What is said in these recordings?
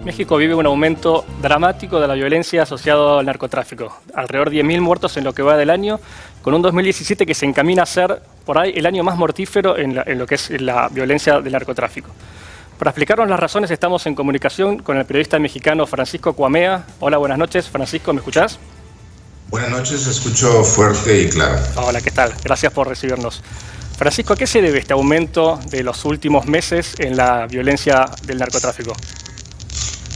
México vive un aumento dramático de la violencia asociada al narcotráfico. Alrededor de 10.000 muertos en lo que va del año, con un 2017 que se encamina a ser, por ahí, el año más mortífero en lo que es la violencia del narcotráfico. Para explicarnos las razones estamos en comunicación con el periodista mexicano Francisco Cuamea. Hola, buenas noches. Francisco, ¿me escuchás? Buenas noches, escucho fuerte y claro. Hola, ¿qué tal? Gracias por recibirnos. Francisco, ¿a qué se debe este aumento de los últimos meses en la violencia del narcotráfico?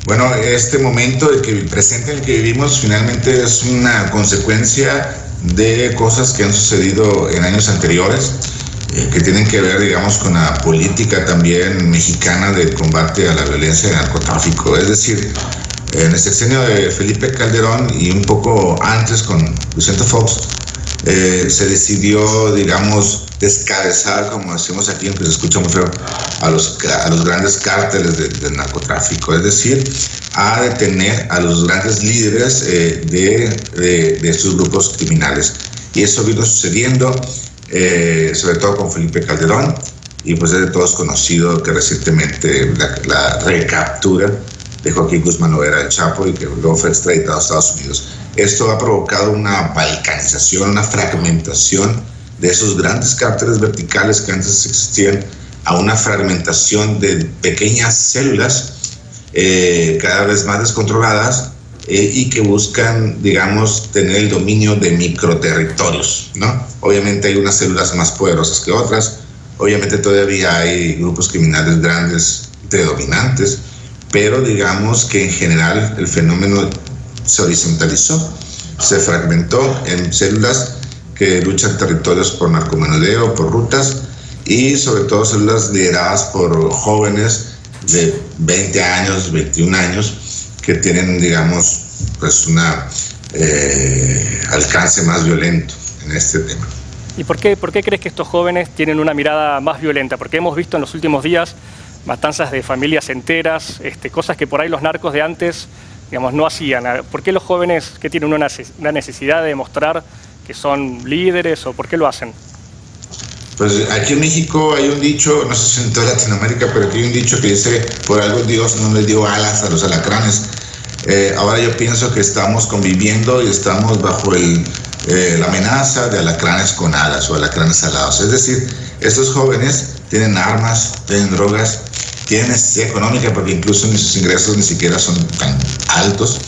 Bueno, este momento presente en el que vivimos finalmente es una consecuencia de cosas que han sucedido en años anteriores, que tienen que ver, digamos, con la política también mexicana de combate a la violencia del narcotráfico. Es decir, en el sexenio de Felipe Calderón y un poco antes con Vicente Fox, se decidió, digamos, descabezar, como decimos aquí, aunque se escucha muy feo, a los grandes cárteles del narcotráfico, es decir, a detener a los grandes líderes de estos grupos criminales. Y eso vino sucediendo, sobre todo con Felipe Calderón, y pues es de todos conocido que recientemente la recaptura de Joaquín Guzmán Loera del Chapo y que luego fue extraditado a Estados Unidos. Esto ha provocado una balcanización, una fragmentación de esos grandes cárteles verticales que antes existían, a una fragmentación de pequeñas células cada vez más descontroladas y que buscan, digamos, tener el dominio de microterritorios, ¿no? Obviamente hay unas células más poderosas que otras, obviamente todavía hay grupos criminales grandes predominantes, pero digamos que en general el fenómeno se horizontalizó, se fragmentó en células que luchan territorios por narcomenudeo, por rutas, y sobre todo células lideradas por jóvenes de 20 años, 21 años, que tienen, digamos, pues una alcance más violento en este tema. ¿Y por qué crees que estos jóvenes tienen una mirada más violenta? Porque hemos visto en los últimos días matanzas de familias enteras, cosas que por ahí los narcos de antes, digamos, no hacían. ¿Por qué los jóvenes que tienen una necesidad de demostrar que son líderes o por qué lo hacen? Pues aquí en México hay un dicho, no sé si en toda Latinoamérica, pero aquí hay un dicho que dice: por algo Dios no les dio alas a los alacranes. Ahora yo pienso que estamos conviviendo y estamos bajo la amenaza de alacranes con alas o alacranes alados. Es decir, estos jóvenes tienen armas, tienen drogas, tienen necesidad económica porque incluso sus ingresos ni siquiera son tan altos.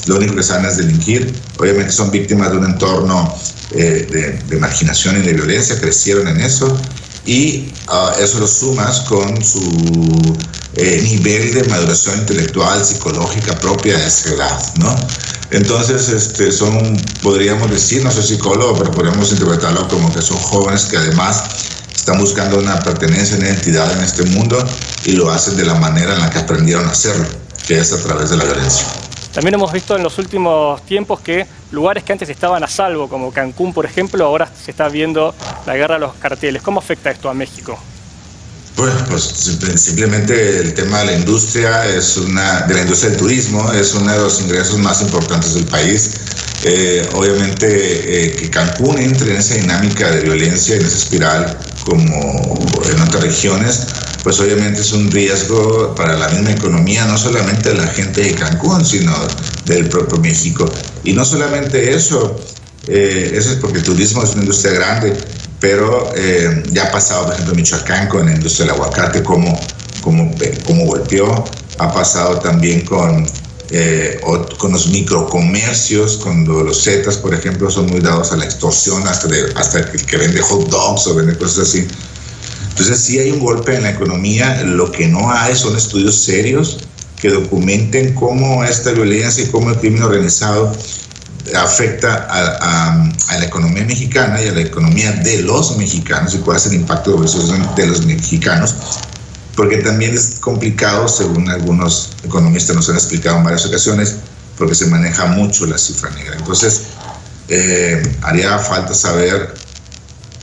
Lo único que saben es delinquir. Obviamente son víctimas de un entorno de marginación y de violencia, crecieron en eso, y eso lo sumas con su nivel de maduración intelectual, psicológica propia de esa edad, ¿no? Entonces, podríamos decir, no soy psicólogo, pero podríamos interpretarlo como que son jóvenes que además están buscando una pertenencia, una identidad en este mundo, y lo hacen de la manera en la que aprendieron a hacerlo, que es a través de la violencia. También hemos visto en los últimos tiempos que lugares que antes estaban a salvo, como Cancún, por ejemplo, ahora se está viendo la guerra a los carteles. ¿Cómo afecta esto a México? Bueno, pues simplemente el tema de la industria del turismo es uno de los ingresos más importantes del país. Obviamente que Cancún entre en esa dinámica de violencia, en esa espiral como en otras regiones, pues obviamente es un riesgo para la misma economía, no solamente de la gente de Cancún, sino del propio México. Y no solamente eso es porque el turismo es una industria grande, pero ya ha pasado, por ejemplo, en Michoacán con la industria del aguacate, como golpeó. Ha pasado también con los microcomercios, cuando los zetas, por ejemplo, son muy dados a la extorsión, hasta el que vende hot dogs o vende cosas así. Entonces sí hay un golpe en la economía. Lo que no hay son estudios serios que documenten cómo esta violencia y cómo el crimen organizado afecta a la economía mexicana y a la economía de los mexicanos y cuál es el impacto de los mexicanos, porque también es complicado, según algunos economistas nos han explicado en varias ocasiones, porque se maneja mucho la cifra negra. Entonces haría falta saber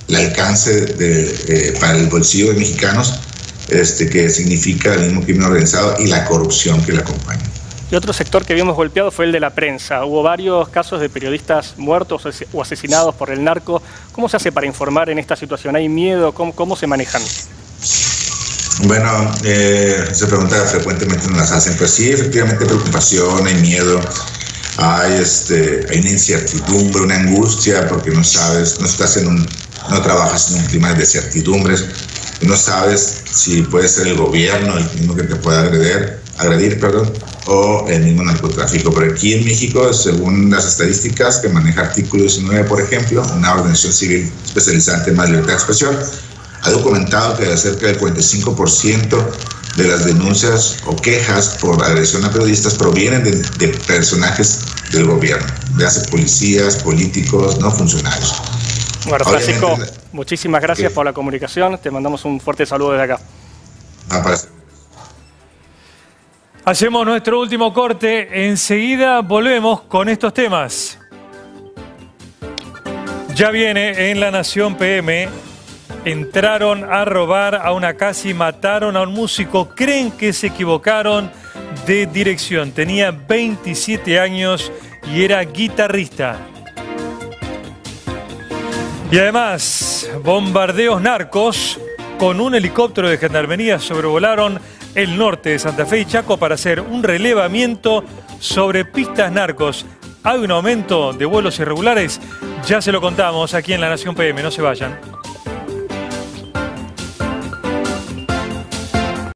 el alcance para el bolsillo de mexicanos, que significa el mismo crimen organizado y la corrupción que le acompaña. Y otro sector que vimos golpeado fue el de la prensa. Hubo varios casos de periodistas muertos o asesinados por el narco. ¿Cómo se hace para informar en esta situación? ¿Hay miedo? ¿Cómo se manejan? Bueno, se pregunta frecuentemente nos las hacen. Pues sí, efectivamente hay preocupación, hay miedo, hay una incertidumbre, una angustia, porque no sabes, no trabajas en un clima de certidumbres, no sabes si puede ser el gobierno el mismo que te pueda agredir, o el mismo narcotráfico. Pero aquí en México, según las estadísticas que maneja Artículo 19, por ejemplo, una organización civil especializada en temas de libertad de expresión, ha documentado que cerca del 45% de las denuncias o quejas por agresión a periodistas provienen de personajes del gobierno, de policías, políticos, no funcionarios. Bueno, Francisco, muchísimas gracias por la comunicación. Te mandamos un fuerte saludo desde acá. Hacemos nuestro último corte. Enseguida volvemos con estos temas. Ya viene en La Nación PM. Entraron a robar a una casa y mataron a un músico. Creen que se equivocaron de dirección. Tenía 27 años y era guitarrista. Y además, bombardeos narcos con un helicóptero de gendarmería sobrevolaron el norte de Santa Fe y Chaco para hacer un relevamiento sobre pistas narcos. ¿Hay un aumento de vuelos irregulares? Ya se lo contamos aquí en La Nación PM. No se vayan.